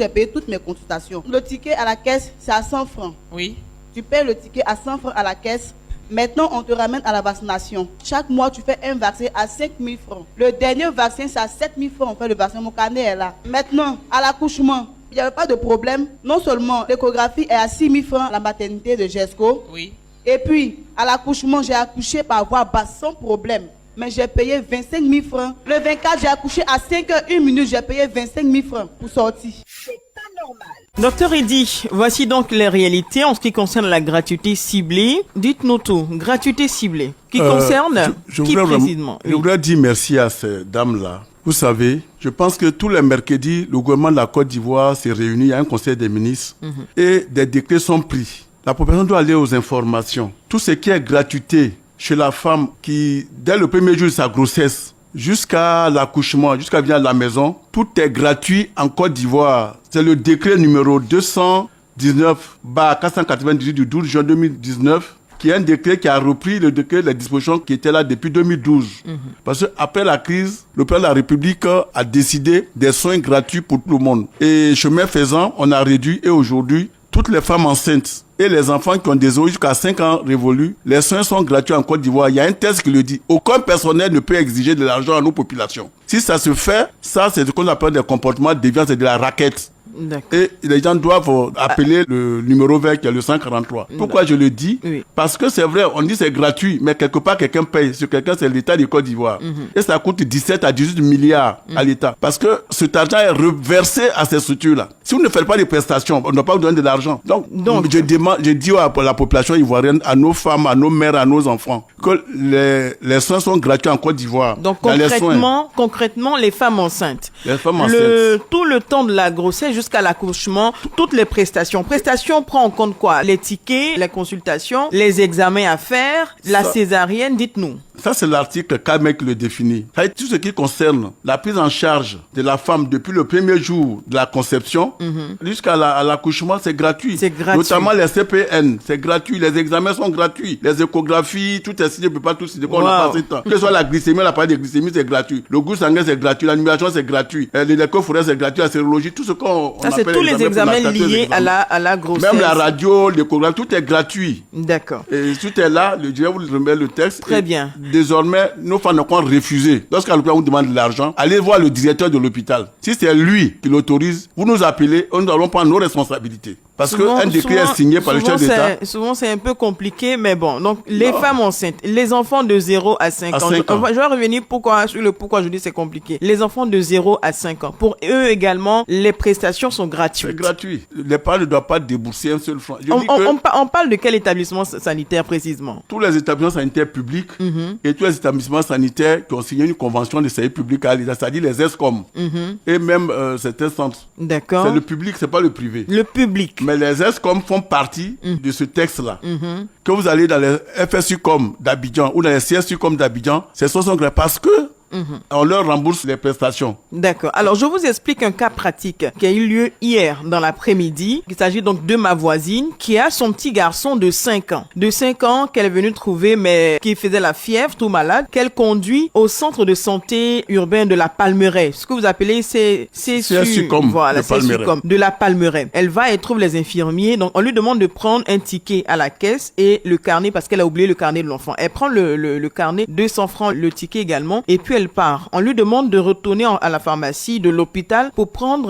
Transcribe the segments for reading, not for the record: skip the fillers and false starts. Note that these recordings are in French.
j'ai payé toutes mes consultations. Le ticket à la caisse, c'est à 100 francs. Oui. Tu payes le ticket à 100 francs à la caisse. Maintenant, on te ramène à la vaccination. Chaque mois, tu fais un vaccin à 5 000 francs. Le dernier vaccin, c'est à 7 000 francs. On fait le vaccin. Mon carnet est là. Maintenant, à l'accouchement, il n'y avait pas de problème. Non seulement l'échographie est à 6 000 francs à la maternité de GESCO. Oui. Et puis, à l'accouchement, j'ai accouché par voie basse sans problème. Mais j'ai payé 25 000 francs. Le 24, j'ai accouché à 5h01, j'ai payé 25 000 francs pour sortir. C'est pas normal. Docteur Eddy, voici donc les réalités en ce qui concerne la gratuité ciblée. Dites-nous tout, gratuité ciblée, qui concerne qui précisément? Je voudrais dire merci à ces dames-là. Vous savez, je pense que tous les mercredis, le gouvernement de la Côte d'Ivoire s'est réuni, il y a un conseil des ministres et des décrets sont pris. La population doit aller aux informations. Tout ce qui est gratuité chez la femme qui, dès le premier jour de sa grossesse, jusqu'à l'accouchement, jusqu'à venir à la maison, tout est gratuit en Côte d'Ivoire. C'est le décret numéro 219/498 du 12 juin 2019, qui est un décret qui a repris le décret, les dispositions qui étaient là depuis 2012. Parce qu'après la crise, le président de la République a décidé des soins gratuits pour tout le monde. Et chemin faisant, on a réduit et aujourd'hui, toutes les femmes enceintes et les enfants qui ont des os jusqu'à 5 ans révolus, les soins sont gratuits en Côte d'Ivoire. Il y a un texte qui le dit. Aucun personnel ne peut exiger de l'argent à nos populations. Si ça se fait, ça c'est ce qu'on appelle des comportements déviants, c'est de la raquette. Et les gens doivent appeler le numéro vert qui est le 143. Pourquoi je le dis? Parce que c'est vrai, on dit c'est gratuit, mais quelque part quelqu'un paye. Sur quelqu'un, c'est l'État de Côte d'Ivoire. Et ça coûte 17 à 18 milliards à l'État. Parce que cet argent est reversé à ces structures-là. Si vous ne faites pas des prestations, on ne va pas vous donner de l'argent. Donc je dis à la population ivoirienne, à nos femmes, à nos mères, à nos enfants, que les soins sont gratuits en Côte d'Ivoire. Donc concrètement, les femmes enceintes. Les femmes enceintes. Tout le temps de la grossesse jusqu'à l'accouchement, toutes les prestations. Prestations prend en compte quoi? Les tickets, les consultations, les examens à faire, la césarienne, dites-nous. Ça, c'est l'article 4 qui le définit. Ça, tout ce qui concerne la prise en charge de la femme depuis le premier jour de la conception jusqu'à l'accouchement, c'est gratuit. C'est gratuit. Notamment les CPN, c'est gratuit. Les examens sont gratuits. Les échographies, tout est signé, on ne peut pas tout signer. On a passé le temps. Que ce soit la glycémie, l'appareil de glycémie, c'est gratuit. Le goût sanguin, c'est gratuit. La numération, c'est gratuit. L'écho fourré, c'est gratuit. La sérologie, tout ce qu'on ça, c'est tous les examens liés à la grossesse. Même la radio, l'échographie, tout est gratuit. D'accord. Et tout est là. Je vais vous remettre le texte. Très bien. Désormais, nos femmes ne peuvent refuser. Lorsqu'à l'hôpital vous demande de l'argent, allez voir le directeur de l'hôpital. Si c'est lui qui l'autorise, vous nous appelez, nous allons prendre nos responsabilités. Parce qu'un décret est signé par le chef d'État. Souvent, c'est un peu compliqué, mais bon. Donc, les femmes enceintes, les enfants de 0 à 5 ans. Je vais revenir sur le pourquoi je dis c'est compliqué. Les enfants de 0 à 5 ans. Pour eux également, les prestations sont gratuites. C'est gratuit. Les parents ne doivent pas débourser un seul franc. On parle de quel établissement sanitaire précisément? Tous les établissements sanitaires publics et tous les établissements sanitaires qui ont signé une convention de service public à l'État, c'est-à-dire les ESCOM et même certains centres. D'accord. C'est le public, c'est pas le privé. Le public. Mais les ESCOM font partie de ce texte-là. Que vous allez dans les FSU-COM d'Abidjan ou dans les CSU-COM d'Abidjan, c'est 60 gratuits parce que on leur rembourse les prestations. D'accord. Alors, je vous explique un cas pratique qui a eu lieu hier dans l'après-midi. Il s'agit donc de ma voisine qui a son petit garçon de 5 ans. De 5 ans qu'elle est venue trouver, mais qui faisait la fièvre, tout malade, qu'elle conduit au centre de santé urbain de la Palmeraie. Ce que vous appelez CSU-COM. Voilà, CSU-COM de la Palmeraie. Elle va et trouve les infirmiers. Donc, on lui demande de prendre un ticket à la caisse et le carnet parce qu'elle a oublié le carnet de l'enfant. Elle prend le carnet, 200 francs, le ticket également, et puis elle part. On lui demande de retourner à la pharmacie de l'hôpital pour prendre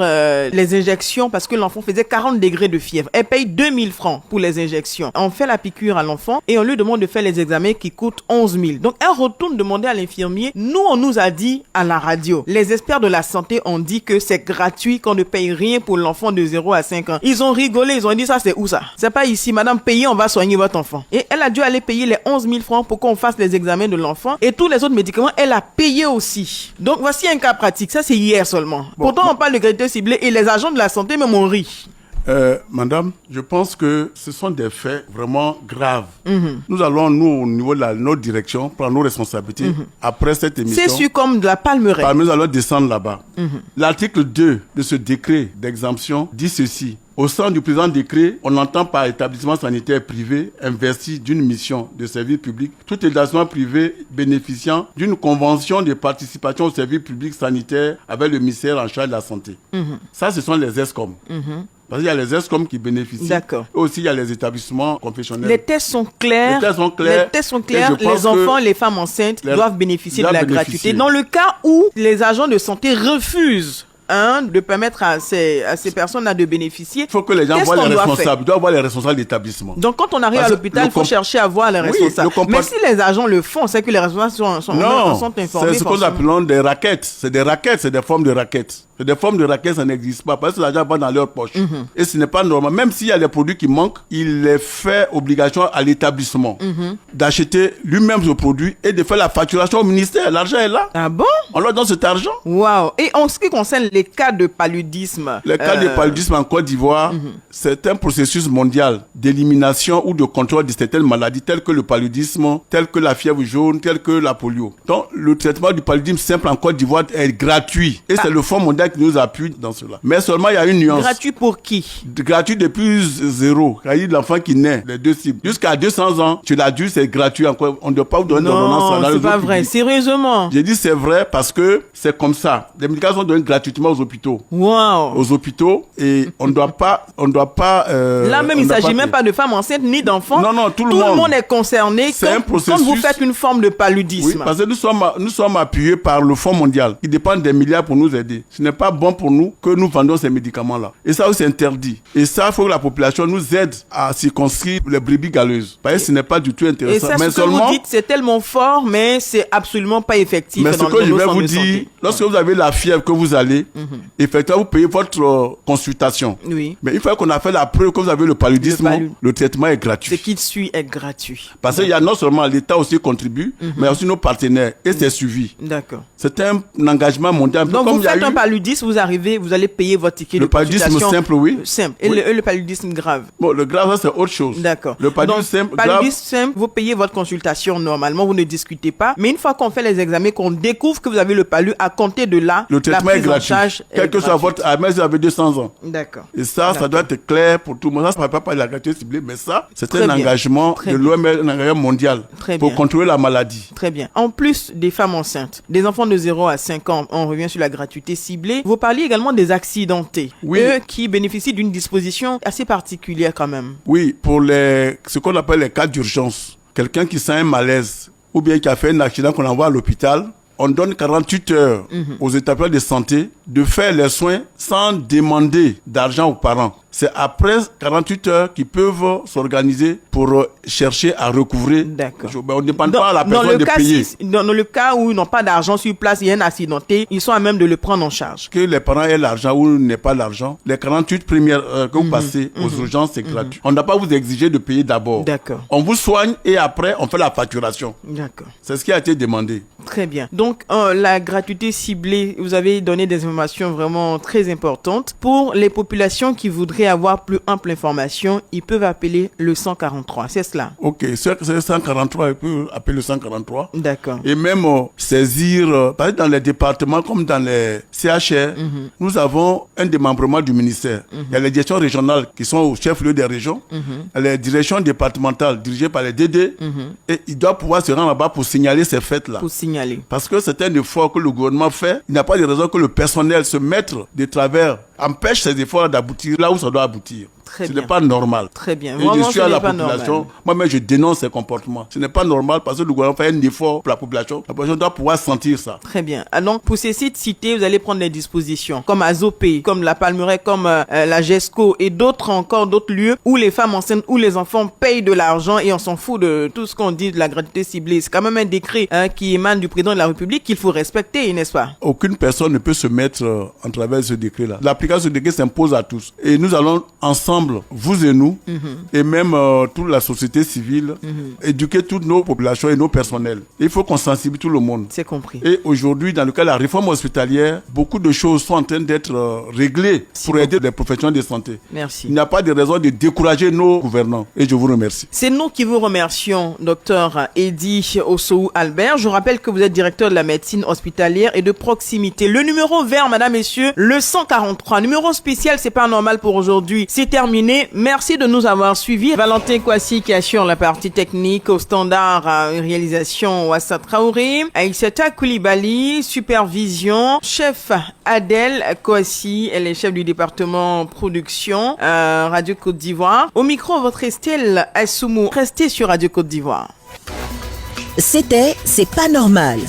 les injections parce que l'enfant faisait 40 degrés de fièvre. Elle paye 2000 francs pour les injections. On fait la piqûre à l'enfant et on lui demande de faire les examens qui coûtent 11 000. Donc, elle retourne demander à l'infirmier. Nous, on nous a dit à la radio, les experts de la santé ont dit que c'est gratuit, qu'on ne paye rien pour l'enfant de 0 à 5 ans. Ils ont rigolé, ils ont dit ça, c'est où ça? C'est pas ici, madame, payez, on va soigner votre enfant. Et elle a dû aller payer les 11 000 francs pour qu'on fasse les examens de l'enfant et tous les autres médicaments, elle a payé aussi. Donc voici un cas pratique, ça c'est hier seulement. Pourtant on parle de gratuité ciblée et les agents de la santé même ont ri. Madame, je pense que ce sont des faits vraiment graves. Nous allons, nous, au niveau de notre direction, prendre nos responsabilités après cette émission. C'est sûr comme de la Palmeraie. Nous allons descendre là-bas. L'article 2 de ce décret d'exemption dit ceci. Au sein du présent décret, on entend par établissement sanitaire privé investi d'une mission de service public tout établissement privé bénéficiant d'une convention de participation au service public sanitaire avec le ministère en charge de la santé. Ça, ce sont les ESCOM. Parce qu'il y a les ESCOM qui bénéficient. D'accord. Et aussi, il y a les établissements confessionnels. Les tests sont clairs. Les tests sont clairs. Les tests sont clairs. Les enfants, les femmes enceintes doivent bénéficier de la gratuité. Dans le cas où les agents de santé refusent de permettre à ces personnes-là de bénéficier. Il faut que les gens voient les responsables. Ils doivent voir les responsables d'établissement. Donc, quand on arrive à l'hôpital, il faut chercher à voir les responsables. Mais si les agents le font, c'est que les responsables sont informés. C'est ce que nous appelons des raquettes. C'est des raquettes, c'est des formes de raquettes. C'est des formes de raquettes, ça n'existe pas parce que l'argent va dans leur poche. Et ce n'est pas normal. Même s'il y a des produits qui manquent, il est fait obligation à l'établissement d'acheter lui-même ce produit et de faire la facturation au ministère. L'argent est là. Ah bon? On leur donne cet argent. Waouh. Et en ce qui concerne les cas de paludisme. Les cas de paludisme en Côte d'Ivoire, c'est un processus mondial d'élimination ou de contrôle de certaines maladies telles que le paludisme, telles que la fièvre jaune, telles que la polio. Donc, le traitement du paludisme simple en Côte d'Ivoire est gratuit. Et c'est le Fonds mondial qui nous appuie dans cela. Mais seulement, il y a une nuance. Gratuit pour qui? Gratuit depuis 0. C'est-à-dire l'enfant qui naît, les deux cibles. Jusqu'à 200 ans, chez l'adulte, c'est gratuit encore. On ne doit pas vous donner d'ordonnance. Non, c'est pas vrai. Sérieusement. J'ai dit c'est vrai parce que c'est comme ça. Les médicaments sont donnés gratuitement aux hôpitaux. Wow. Aux hôpitaux et on ne doit pas. Là même, il ne s'agit même pas de femmes enceintes ni d'enfants. Non, tout le monde est concerné c'est un processus. Quand vous faites une forme de paludisme. Oui, parce que nous sommes appuyés par le Fonds mondial qui dépend des milliards pour nous aider. Ce n'est pas bon pour nous que nous vendons ces médicaments-là. Et ça, c'est interdit. Et ça, il faut que la population nous aide à circonscrire les brebis galeuses. Parce que ce n'est pas du tout intéressant. Et ça, ce que vous dites, c'est tellement fort, mais c'est absolument pas effectif. Mais ce que je vais vous dire, lorsque vous avez la fièvre que vous allez, effectivement, vous payez votre consultation. Oui. Mais une fois qu'on a fait la preuve que vous avez le paludisme, le traitement est gratuit. Ce qui suit est gratuit. Parce qu'il y a non seulement l'État aussi contribue, mais aussi nos partenaires. Et c'est suivi. D'accord. C'est un engagement mondial. Donc vous faites un paludisme, vous allez payer votre ticket de consultation. Le paludisme simple, oui. Simple. Et le paludisme grave. Bon, le grave, ça c'est autre chose. D'accord. Le paludisme simple, vous payez votre consultation normalement, vous ne discutez pas. Mais une fois qu'on fait les examens, qu'on découvre que vous avez le palu, à compter de là, le traitement est gratuit. Quel que soit votre âge, même si vous avez 200 ans. D'accord. Et ça doit être clair pour tout le monde. Ça ne parle pas de la gratuité ciblée, mais ça, c'est un engagement de l'OMS, un engagement mondial pour contrôler la maladie. Très bien. En plus des femmes enceintes, des enfants de 0 à 5 ans, on revient sur la gratuité ciblée. Vous parliez également des accidentés. Oui. Eux qui bénéficient d'une disposition assez particulière quand même. Oui, pour ce qu'on appelle les cas d'urgence. Quelqu'un qui sent un malaise ou bien qui a fait un accident qu'on envoie à l'hôpital, on donne 48 heures aux établissements de santé de faire les soins sans demander d'argent aux parents. C'est après 48 heures qu'ils peuvent s'organiser pour chercher à recouvrer. D'accord. On ne dépend pas à la personne de payer. Dans le cas où ils n'ont pas d'argent sur place, il y a un accidenté, ils sont à même de le prendre en charge. Que les parents aient l'argent ou n'aient pas l'argent, les 48 premières heures que vous passez aux urgences, c'est gratuit. On ne doit pas vous exiger de payer d'abord. D'accord. On vous soigne et après, on fait la facturation. D'accord. C'est ce qui a été demandé. Très bien. Donc, la gratuité ciblée, vous avez donné des informations vraiment très importantes. Pour les populations qui voudraient avoir plus ample information, ils peuvent appeler le 143. C'est cela? Ok, c'est 143, ils peuvent appeler le 143. D'accord. Et même saisir, par exemple dans les départements comme dans les CHR, nous avons un démembrement du ministère. Il y a les directions régionales qui sont au chef-lieu des régions. Il y a les directions départementales dirigées par les DD. Et ils doivent pouvoir se rendre là-bas pour signaler ces fêtes-là. Pour signaler. Parce que c'est un effort que le gouvernement fait. Il n'y a pas de raison que le personnel se mette de travers, empêche ces efforts d'aboutir là où ça doit aboutir. Ce n'est pas normal. Très bien. Et je suis à la population. Moi-même, je dénonce ces comportements. Ce n'est pas normal parce que le gouvernement fait un effort pour la population. La population doit pouvoir sentir ça. Très bien. Donc, pour ces sites cités, vous allez prendre des dispositions comme Azopé, comme la Palmeraie, comme la GESCO et d'autres encore, d'autres lieux où les femmes enceintes, où les enfants payent de l'argent et on s'en fout de tout ce qu'on dit de la gratuité ciblée. C'est quand même un décret qui émane du président de la République qu'il faut respecter, n'est-ce pas? Aucune personne ne peut se mettre en travers de ce décret-là. L'application de ce décret s'impose à tous. Et nous allons ensemble ensemble, vous et nous, et même toute la société civile, éduquer toutes nos populations et nos personnels. Il faut qu'on sensibilise tout le monde. C'est compris. Et aujourd'hui, dans le cas de la réforme hospitalière, beaucoup de choses sont en train d'être réglées pour aider les professionnels de santé. Merci. Il n'y a pas de raison de décourager nos gouvernants. Et je vous remercie. C'est nous qui vous remercions, docteur Eddy Osou Albert. Je rappelle que vous êtes directeur de la médecine hospitalière et de proximité. Le numéro vert, madame, messieurs, le 143. Numéro spécial, c'est pas normal pour aujourd'hui. C'est terminé. Merci de nous avoir suivis. Valentin Kwasi qui assure la partie technique au standard réalisation Wassa Traoré. Aïssata Koulibaly, supervision. Chef Adèle Kwasi, elle est chef du département production Radio Côte d'Ivoire. Au micro, votre Estelle Assoumou. Restez sur Radio Côte d'Ivoire. C'était C'est pas normal.